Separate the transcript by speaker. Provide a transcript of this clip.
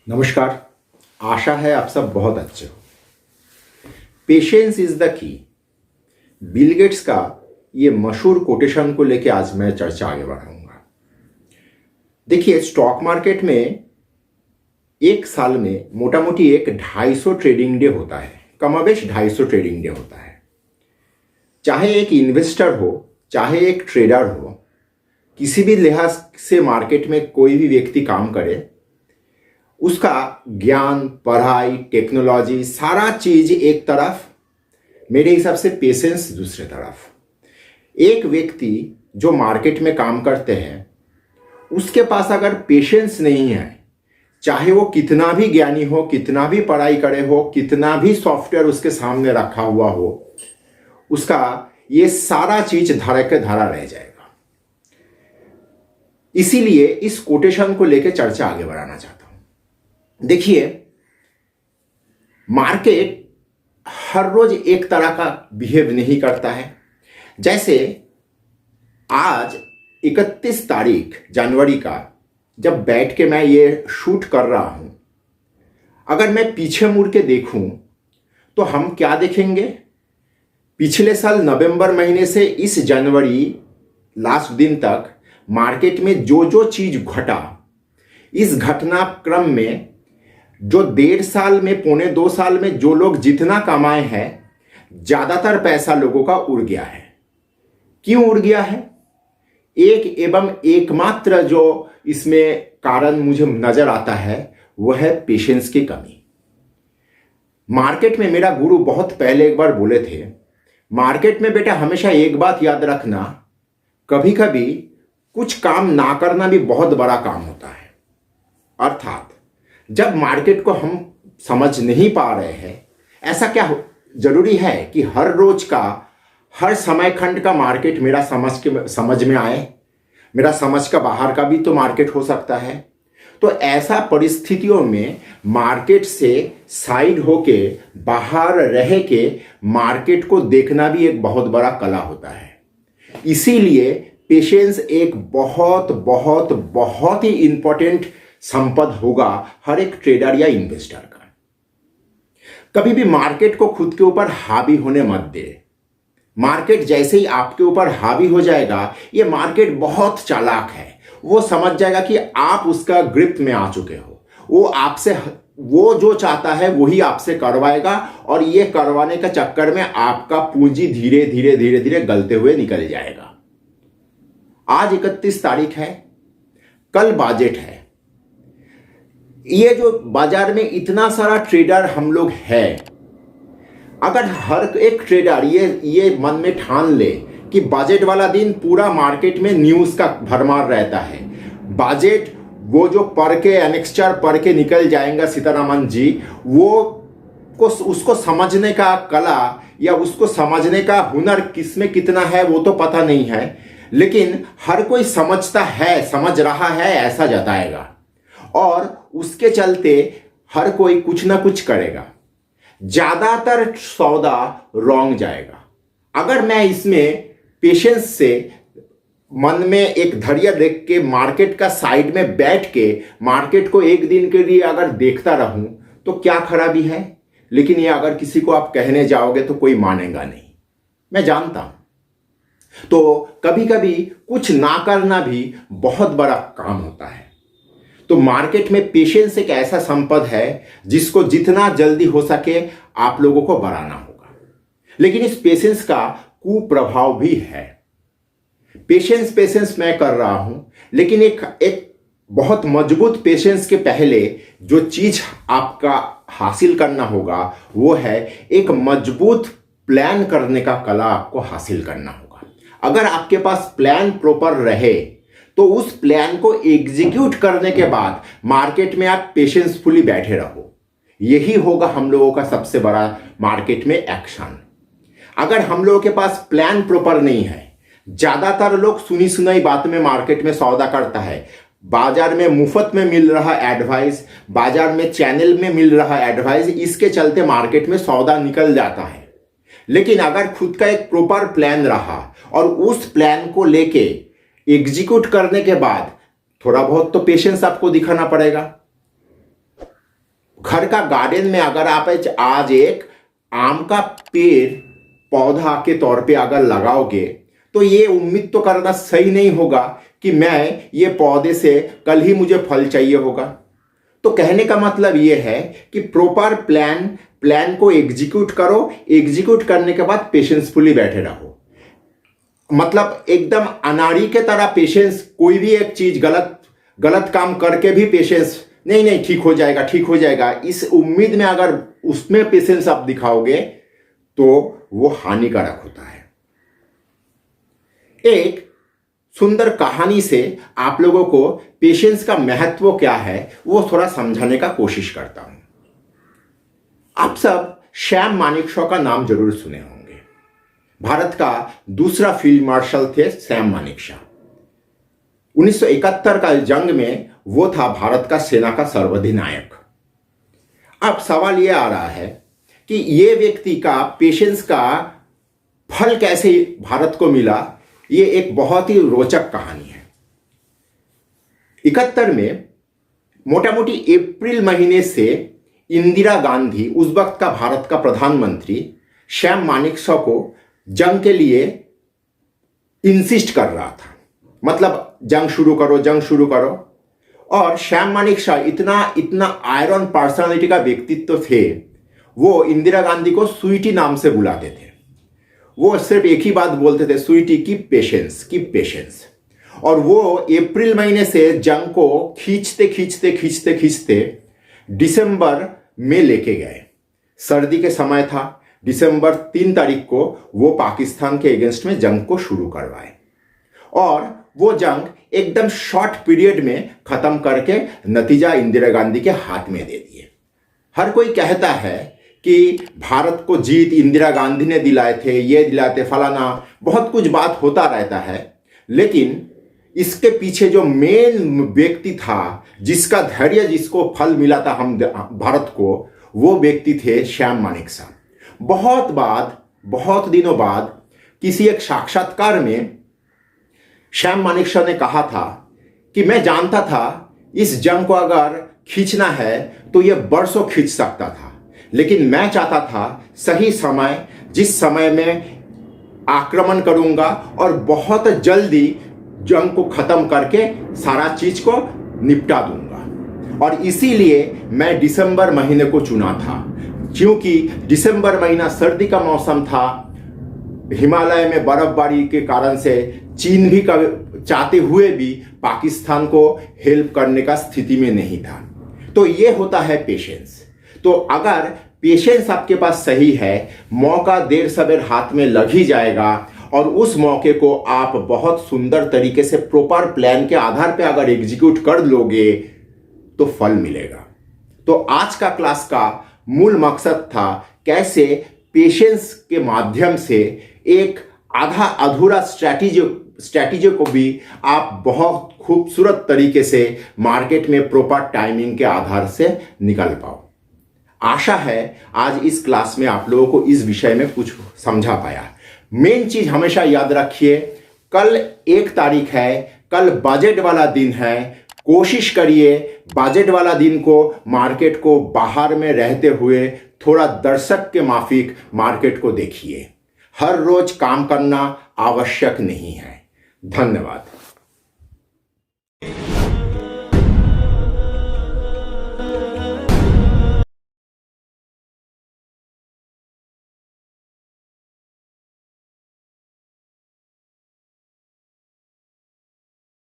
Speaker 1: नमस्कार। आशा है आप सब बहुत अच्छे हो। Patience is the key, Bill Gates का ये मशहूर कोटेशन को लेके आज मैं चर्चा आगे बढ़ाऊंगा। देखिए, स्टॉक मार्केट में एक साल में मोटा मोटी 250 ट्रेडिंग डे होता है, कमोबेश 250 ट्रेडिंग डे होता है। चाहे एक इन्वेस्टर हो, चाहे एक ट्रेडर हो, किसी भी लिहाज से मार्केट में कोई भी व्यक्ति काम करे, उसका ज्ञान, पढ़ाई, टेक्नोलॉजी, सारा चीज एक तरफ, मेरे हिसाब से पेशेंस दूसरे तरफ। एक व्यक्ति जो मार्केट में काम करते हैं, उसके पास अगर पेशेंस नहीं है, चाहे वो कितना भी ज्ञानी हो, कितना भी पढ़ाई करे हो, कितना भी सॉफ्टवेयर उसके सामने रखा हुआ हो, उसका ये सारा चीज धरा के धरा रह जाएगा। इसीलिए इस कोटेशन को लेकर चर्चा आगे बढ़ाना चाहता हूं। देखिए, मार्केट हर रोज एक तरह का बिहेव नहीं करता है। जैसे आज 31 तारीख जनवरी का जब बैठ के मैं ये शूट कर रहा हूं, अगर मैं पीछे मुड़ के देखूं तो हम क्या देखेंगे? पिछले साल नवंबर महीने से इस जनवरी लास्ट दिन तक मार्केट में जो जो चीज घटा, इस घटनाक्रम में जो 1.5 साल में, पौने 2 साल में जो लोग जितना कमाए हैं, ज्यादातर पैसा लोगों का उड़ गया है। क्यों उड़ गया है? एक एवं एकमात्र जो इसमें कारण मुझे नजर आता है वह है पेशेंस की कमी। मार्केट में मेरा गुरु बहुत पहले एक बार बोले थे, मार्केट में बेटा हमेशा एक बात याद रखना, कभी कभी कुछ काम ना करना भी बहुत बड़ा काम होता है। अर्थात जब मार्केट को हम समझ नहीं पा रहे हैं, ऐसा क्या जरूरी है कि हर रोज का, हर समय खंड का मार्केट मेरा समझ में आए? मेरा समझ का बाहर का भी तो मार्केट हो सकता है। तो ऐसा परिस्थितियों में मार्केट से साइड होके, बाहर रह के मार्केट को देखना भी एक बहुत बड़ा कला होता है। इसीलिए पेशेंस एक बहुत बहुत बहुत ही इंपॉर्टेंट संपद होगा हर एक ट्रेडर या इन्वेस्टर का। कभी भी मार्केट को खुद के ऊपर हावी होने मत दे। मार्केट जैसे ही आपके ऊपर हावी हो जाएगा, ये मार्केट बहुत चालाक है, वो समझ जाएगा कि आप उसका ग्रिप में आ चुके हो। वो आपसे, वो जो चाहता है वही आपसे करवाएगा, और ये करवाने के चक्कर में आपका पूंजी धीरे धीरे धीरे धीरे गलते हुए निकल जाएगा। आज 31 तारीख है, कल बजट है। ये जो बाजार में इतना सारा ट्रेडर हम लोग हैं, अगर हर एक ट्रेडर ये मन में ठान ले कि बजट वाला दिन पूरा मार्केट में न्यूज का भरमार रहता है, बजट वो जो पढ़ के, एनेक्स्चर पढ़ के निकल जाएंगे सीतारामन जी, उसको समझने का कला या उसको समझने का हुनर किसमें कितना है वो तो पता नहीं है, लेकिन हर कोई समझता है, समझ रहा है ऐसा जताएगा, और उसके चलते हर कोई कुछ ना कुछ करेगा। ज्यादातर सौदा रॉन्ग जाएगा। अगर मैं इसमें पेशेंस से मन में एक धैर्य देख के मार्केट का साइड में बैठ के मार्केट को एक दिन के लिए अगर देखता रहूं तो क्या खराबी है? लेकिन ये अगर किसी को आप कहने जाओगे तो कोई मानेगा नहीं, मैं जानता हूं। तो कभी कभी कुछ ना करना भी बहुत बड़ा काम होता है। तो मार्केट में पेशेंस एक ऐसा संपद है जिसको जितना जल्दी हो सके आप लोगों को बढ़ाना होगा। लेकिन इस पेशेंस का कुप्रभाव भी है। पेशेंस मैं कर रहा हूं, लेकिन एक बहुत मजबूत पेशेंस के पहले जो चीज आपका हासिल करना होगा वो है एक मजबूत प्लान करने का कला आपको हासिल करना होगा। अगर आपके पास प्लान प्रॉपर रहे तो उस प्लान को एग्जीक्यूट करने के बाद मार्केट में आप पेशेंसफुली बैठे रहो। यही होगा हम लोगों का सबसे बड़ा मार्केट में एक्शन। अगर हम लोगों के पास प्लान प्रॉपर नहीं है, ज्यादातर लोग सुनी सुनाई बात में मार्केट में सौदा करता है। बाजार में मुफ्त में मिल रहा एडवाइस, बाजार में चैनल में मिल रहा एडवाइस, इसके चलते मार्केट में सौदा निकल जाता है। लेकिन अगर खुद का एक प्रॉपर प्लान रहा और उस प्लान को लेके एग्जीक्यूट करने के बाद थोड़ा बहुत तो पेशेंस आपको दिखाना पड़ेगा। घर का गार्डन में अगर आप आज एक आम का पेड़ पौधा के तौर पे अगर लगाओगे तो ये उम्मीद तो करना सही नहीं होगा कि मैं ये पौधे से कल ही मुझे फल चाहिए होगा। तो कहने का मतलब ये है कि प्रॉपर प्लान को एग्जीक्यूट करो, एग्जीक्यूट करने के बाद पेशेंसफुली बैठे रहो। मतलब एकदम अनाड़ी के तरह पेशेंस, कोई भी एक चीज गलत काम करके भी पेशेंस नहीं ठीक हो जाएगा ठीक हो जाएगा, इस उम्मीद में अगर उसमें पेशेंस आप दिखाओगे तो वो हानिकारक होता है। एक सुंदर कहानी से आप लोगों को पेशेंस का महत्व क्या है वो थोड़ा समझाने का कोशिश करता हूं। आप सब सैम मानेकशॉ का नाम जरूर सुने होंगे। भारत का दूसरा फील्ड मार्शल थे सैम मानेकशॉ। 1971 का जंग में वो था भारत का सेना का सर्वाधिनायक। अब सवाल ये आ रहा है कि ये व्यक्ति का पेशेंस का फल कैसे भारत को मिला। ये एक बहुत ही रोचक कहानी है। 71 में मोटा मोटी अप्रैल महीने से इंदिरा गांधी, उस वक्त का भारत का प्रधानमंत्री, सैम मानेकशॉ को जंग के लिए इंसिस्ट कर रहा था। मतलब जंग शुरू करो। और सैम मानेकशॉ इतना आयरन पर्सनालिटी का व्यक्तित्व थे, वो इंदिरा गांधी को स्वीटी नाम से बुलाते थे। वो सिर्फ एक ही बात बोलते थे, स्वीटी कीप पेशेंस। और वो अप्रैल महीने से जंग को खींचते दिसंबर में लेके गए। सर्दी के समय था, दिसंबर 3 तारीख को वो पाकिस्तान के अगेंस्ट में जंग को शुरू करवाए और वो जंग एकदम शॉर्ट पीरियड में खत्म करके नतीजा इंदिरा गांधी के हाथ में दे दिए। हर कोई कहता है कि भारत को जीत इंदिरा गांधी ने दिलाए थे, ये दिलाए थे, फलाना, बहुत कुछ बात होता रहता है। लेकिन इसके पीछे जो मेन व्यक्ति था, जिसका धैर्य, जिसको फल मिला था हम भारत को, वो व्यक्ति थे सैम मानेकशॉ। बहुत दिनों बाद किसी एक साक्षात्कार में सैम मानेकशॉ ने कहा था कि मैं जानता था इस जंग को अगर खींचना है तो यह बरसों खींच सकता था, लेकिन मैं चाहता था सही समय, जिस समय में आक्रमण करूंगा और बहुत जल्दी जंग को खत्म करके सारा चीज को निपटा दूंगा। और इसीलिए मैं दिसंबर महीने को चुना था, क्योंकि दिसंबर महीना सर्दी का मौसम था। हिमालय में बर्फबारी के कारण से चीन भी चाहते हुए भी पाकिस्तान को हेल्प करने का स्थिति में नहीं था। तो ये होता है पेशेंस। तो अगर पेशेंस आपके पास सही है, मौका देर सवेर हाथ में लग ही जाएगा और उस मौके को आप बहुत सुंदर तरीके से प्रॉपर प्लान के आधार पे अगर एग्जीक्यूट कर लोगे तो फल मिलेगा। तो आज का क्लास का मूल मकसद था कैसे पेशेंस के माध्यम से एक आधा अधूरा स्ट्रैटेजी को भी आप बहुत खूबसूरत तरीके से मार्केट में प्रॉपर टाइमिंग के आधार से निकाल पाओ। आशा है आज इस क्लास में आप लोगों को इस विषय में कुछ समझा पाया। मेन चीज हमेशा याद रखिए, कल 1 तारीख है, कल बजट वाला दिन है। कोशिश करिए बजट वाला दिन को मार्केट को बाहर में रहते हुए थोड़ा दर्शक के माफिक मार्केट को देखिए। हर रोज काम करना आवश्यक नहीं है। धन्यवाद।